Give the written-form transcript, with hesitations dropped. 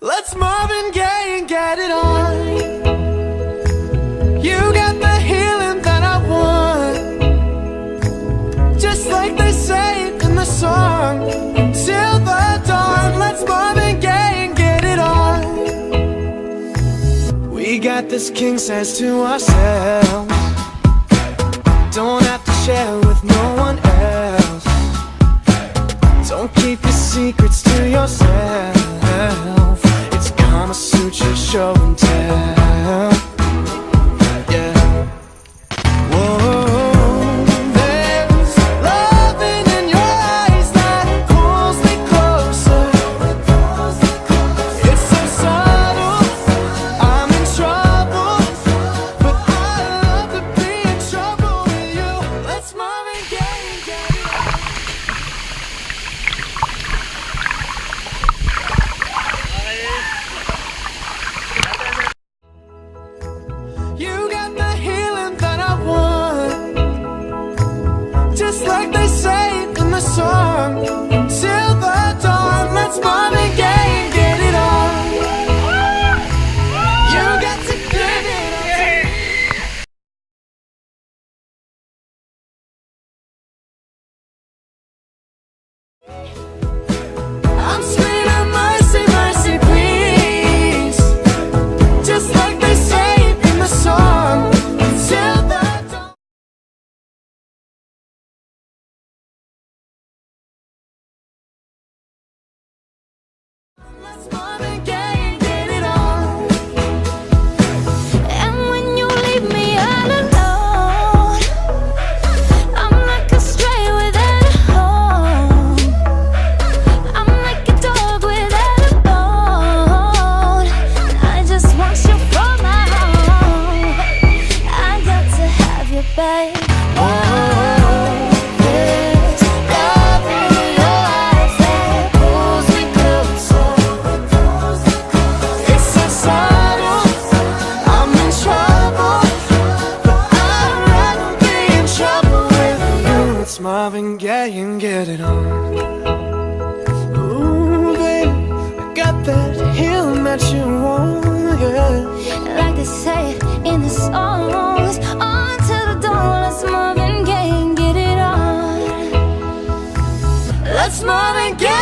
Let's Marvin Gaye and get it on. You got the healing that I want, just like they say in the song. Till the dawn, let's Marvin Gaye and get it on. We got this king size to ourselves, don't have to share with no one else. Don't keep your secrets to yourself. It's Kama Sutra show and tell. Yeah. Whoa, there's loving in your eyes that pulls me closer. It's so subtle, I'm in trouble, but I love to be in trouble with you. Let's Marvin Gaye and get it on. You got the healing that I want, just like they say in the song. Till the dawn, let's Marvin Gaye and get it on. You got to get it on. I'm screaming mercy, mercy, please, just like they say in the song. Till the dawn. Let's Marvin Gaye and get it on. And when you leave me all alone, I'm like a stray without a home. I'm like a dog without a bone. I just want you for my home. I got to have you, babe. There's love in your eyes that pulls me closer. It's so subtle, I'm in trouble, but I'd rather be in trouble with you. It's Marvin Gaye and get it on. Ooh, baby, I got that healing that you want, yeah. Like they say in the songs, on to the dawn, let's Marvin Gaye and get it on. Let's Marvin Gaye